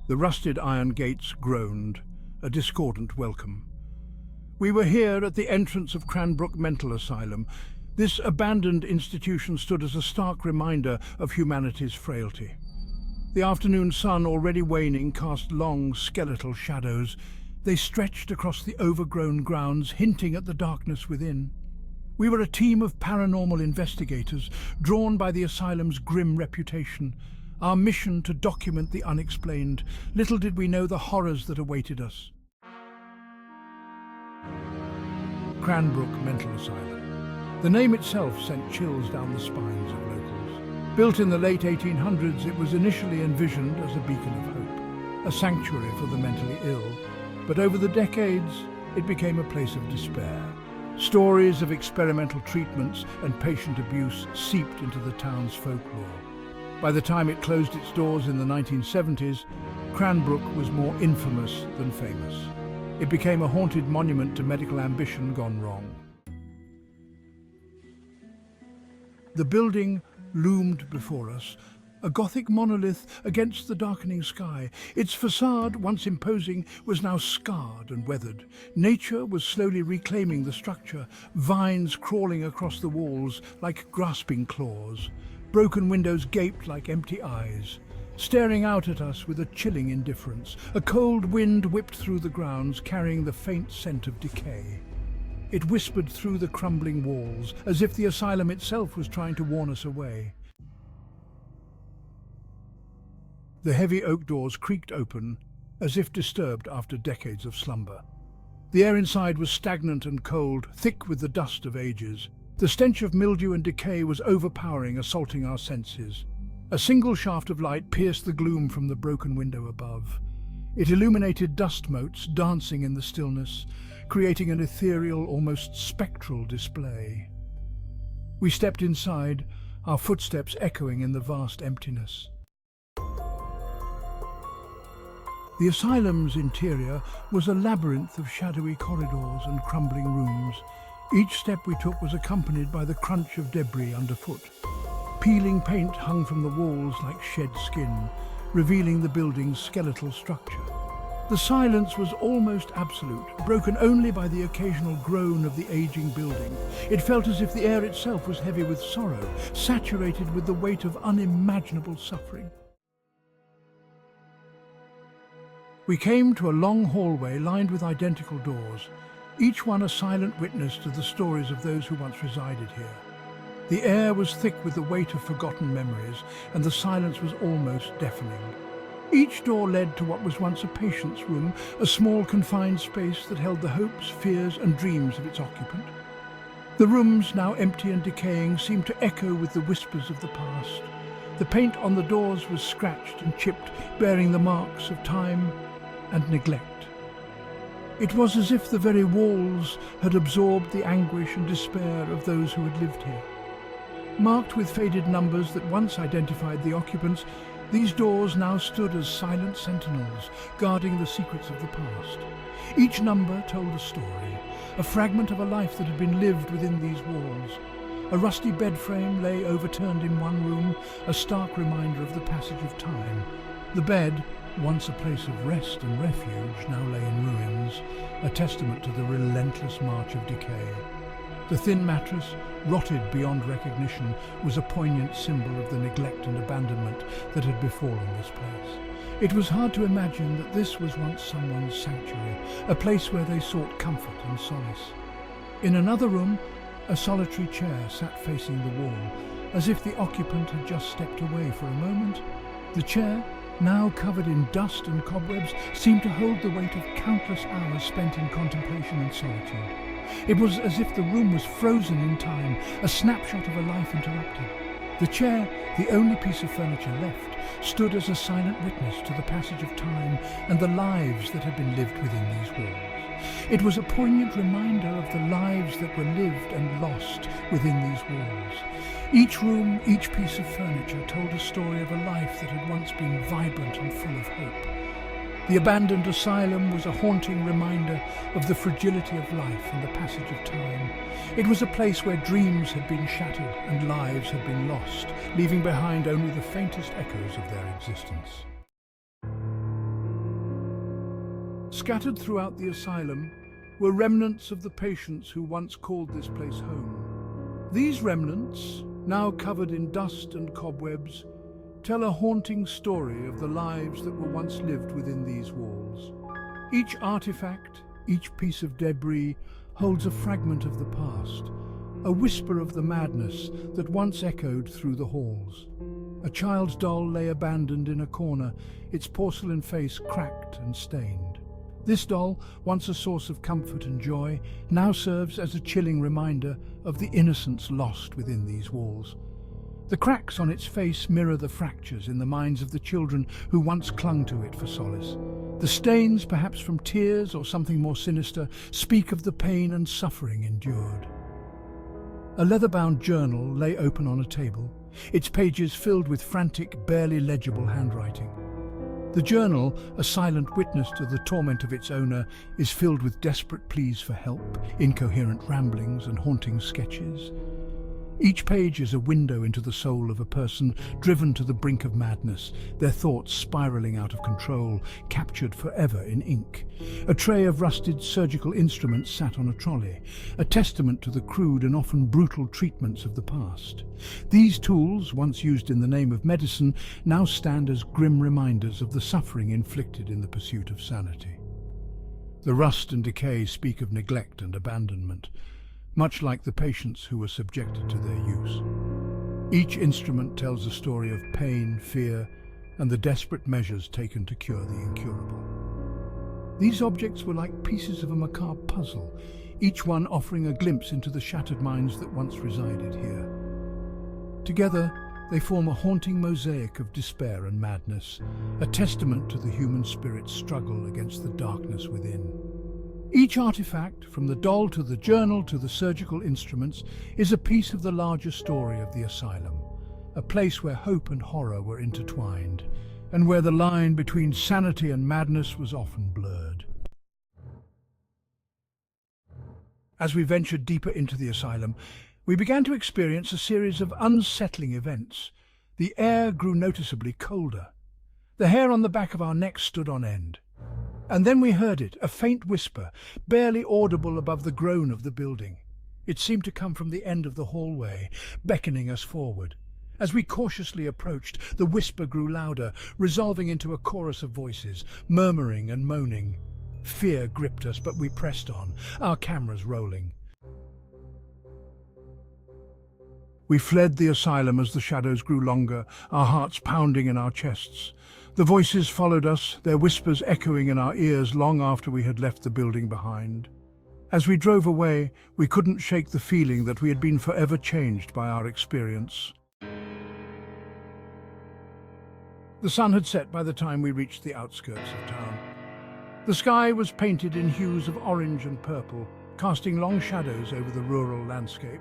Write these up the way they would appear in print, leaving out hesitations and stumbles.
The rusted iron gates groaned, a discordant welcome. We were here at the entrance of Cranbrook Mental Asylum. This abandoned institution stood as a stark reminder of humanity's frailty. The afternoon sun, already waning, cast long, skeletal shadows. They stretched across the overgrown grounds, hinting at the darkness within. We were a team of paranormal investigators, drawn by the asylum's grim reputation. Our mission to document the unexplained. Little did we know the horrors that awaited us. Cranbrook Mental Asylum. The name itself sent chills down the spines of locals. Built in the late 1800s, it was initially envisioned as a beacon of hope, a sanctuary for the mentally ill. But over the decades, it became a place of despair. Stories of experimental treatments and patient abuse seeped into the town's folklore. By the time it closed its doors in the 1970s, Cranbrook was more infamous than famous. It became a haunted monument to medical ambition gone wrong. The building loomed before us, a Gothic monolith against the darkening sky. Its facade, once imposing, was now scarred and weathered. Nature was slowly reclaiming the structure, vines crawling across the walls like grasping claws. Broken windows gaped like empty eyes, staring out at us with a chilling indifference. A cold wind whipped through the grounds, carrying the faint scent of decay. It whispered through the crumbling walls, as if the asylum itself was trying to warn us away. The heavy oak doors creaked open, as if disturbed after decades of slumber. The air inside was stagnant and cold, thick with the dust of ages. The stench of mildew and decay was overpowering, assaulting our senses. A single shaft of light pierced the gloom from the broken window above. It illuminated dust motes dancing in the stillness, creating an ethereal, almost spectral display. We stepped inside, our footsteps echoing in the vast emptiness. The asylum's interior was a labyrinth of shadowy corridors and crumbling rooms. Each step we took was accompanied by the crunch of debris underfoot. Peeling paint hung from the walls like shed skin, revealing the building's skeletal structure. The silence was almost absolute, broken only by the occasional groan of the aging building. It felt as if the air itself was heavy with sorrow, saturated with the weight of unimaginable suffering. We came to a long hallway lined with identical doors, each one a silent witness to the stories of those who once resided here. The air was thick with the weight of forgotten memories, and the silence was almost deafening. Each door led to what was once a patient's room, a small confined space that held the hopes, fears and dreams of its occupant. The rooms, now empty and decaying, seemed to echo with the whispers of the past. The paint on the doors was scratched and chipped, bearing the marks of time and neglect. It was as if the very walls had absorbed the anguish and despair of those who had lived here. Marked with faded numbers that once identified the occupants, these doors now stood as silent sentinels, guarding the secrets of the past. Each number told a story, a fragment of a life that had been lived within these walls. A rusty bed frame lay overturned in one room, a stark reminder of the passage of time. The bed, once a place of rest and refuge, now lay in ruins, a testament to the relentless march of decay. The thin mattress, rotted beyond recognition, was a poignant symbol of the neglect and abandonment that had befallen this place. It was hard to imagine that this was once someone's sanctuary, a place where they sought comfort and solace. In another room, a solitary chair sat facing the wall, as if the occupant had just stepped away for a moment. The chair, now covered in dust and cobwebs, seemed to hold the weight of countless hours spent in contemplation and solitude. It was as if the room was frozen in time, a snapshot of a life interrupted. The chair, the only piece of furniture left, stood as a silent witness to the passage of time and the lives that had been lived within these walls. It was a poignant reminder of the lives that were lived and lost within these walls. Each room, each piece of furniture told a story of a life that had once been vibrant and full of hope. The abandoned asylum was a haunting reminder of the fragility of life and the passage of time. It was a place where dreams had been shattered and lives had been lost, leaving behind only the faintest echoes of their existence. Scattered throughout the asylum were remnants of the patients who once called this place home. These remnants, now covered in dust and cobwebs, tell a haunting story of the lives that were once lived within these walls. Each artifact, each piece of debris, holds a fragment of the past, a whisper of the madness that once echoed through the halls. A child's doll lay abandoned in a corner, its porcelain face cracked and stained. This doll, once a source of comfort and joy, now serves as a chilling reminder of the innocence lost within these walls. The cracks on its face mirror the fractures in the minds of the children who once clung to it for solace. The stains, perhaps from tears or something more sinister, speak of the pain and suffering endured. A leather-bound journal lay open on a table, its pages filled with frantic, barely legible handwriting. The journal, a silent witness to the torment of its owner, is filled with desperate pleas for help, incoherent ramblings and haunting sketches. Each page is a window into the soul of a person driven to the brink of madness, their thoughts spiraling out of control, captured forever in ink. A tray of rusted surgical instruments sat on a trolley, a testament to the crude and often brutal treatments of the past. These tools, once used in the name of medicine, now stand as grim reminders of the suffering inflicted in the pursuit of sanity. The rust and decay speak of neglect and abandonment, much like the patients who were subjected to their use. Each instrument tells a story of pain, fear, and the desperate measures taken to cure the incurable. These objects were like pieces of a macabre puzzle, each one offering a glimpse into the shattered minds that once resided here. Together, they form a haunting mosaic of despair and madness, a testament to the human spirit's struggle against the darkness within. Each artifact, from the doll to the journal to the surgical instruments, is a piece of the larger story of the asylum, a place where hope and horror were intertwined, and where the line between sanity and madness was often blurred. As we ventured deeper into the asylum, we began to experience a series of unsettling events. The air grew noticeably colder. The hair on the back of our necks stood on end. And then we heard it, a faint whisper, barely audible above the groan of the building. It seemed to come from the end of the hallway, beckoning us forward. As we cautiously approached, the whisper grew louder, resolving into a chorus of voices, murmuring and moaning. Fear gripped us, but we pressed on, our cameras rolling. We fled the asylum as the shadows grew longer, our hearts pounding in our chests. The voices followed us, their whispers echoing in our ears long after we had left the building behind. As we drove away, we couldn't shake the feeling that we had been forever changed by our experience. The sun had set by the time we reached the outskirts of town. The sky was painted in hues of orange and purple, casting long shadows over the rural landscape.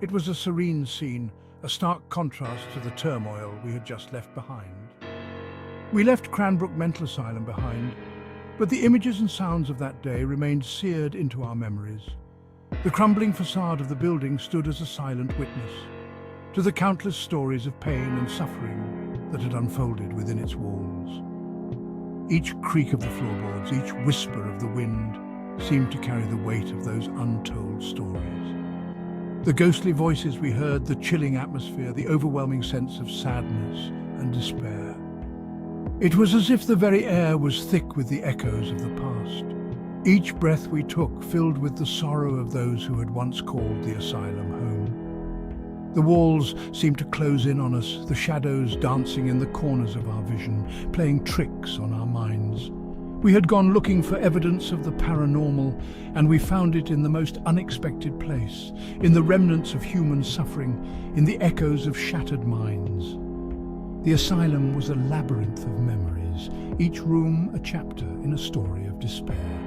It was a serene scene, a stark contrast to the turmoil we had just left behind. We left Cranbrook Mental Asylum behind, but the images and sounds of that day remained seared into our memories. The crumbling facade of the building stood as a silent witness to the countless stories of pain and suffering that had unfolded within its walls. Each creak of the floorboards, each whisper of the wind seemed to carry the weight of those untold stories. The ghostly voices we heard, the chilling atmosphere, the overwhelming sense of sadness and despair. It was as if the very air was thick with the echoes of the past. Each breath we took filled with the sorrow of those who had once called the asylum home. The walls seemed to close in on us, the shadows dancing in the corners of our vision, playing tricks on our minds. We had gone looking for evidence of the paranormal, and we found it in the most unexpected place, in the remnants of human suffering, in the echoes of shattered minds. The asylum was a labyrinth of memories, each room a chapter in a story of despair.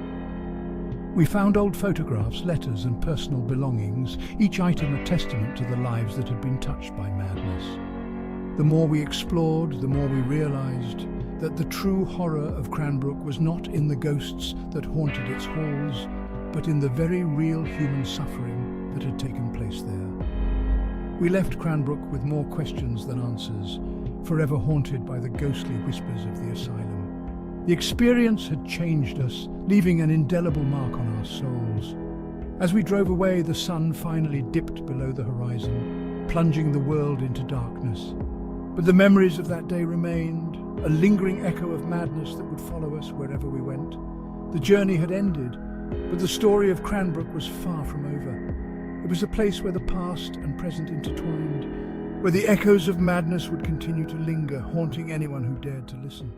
We found old photographs, letters and personal belongings, each item a testament to the lives that had been touched by madness. The more we explored, the more we realized that the true horror of Cranbrook was not in the ghosts that haunted its halls, but in the very real human suffering that had taken place there. We left Cranbrook with more questions than answers, forever haunted by the ghostly whispers of the asylum. The experience had changed us, leaving an indelible mark on our souls. As we drove away, the sun finally dipped below the horizon, plunging the world into darkness. But the memories of that day remained, a lingering echo of madness that would follow us wherever we went. The journey had ended, but the story of Cranbrook was far from over. It was a place where the past and present intertwined, where the echoes of madness would continue to linger, haunting anyone who dared to listen.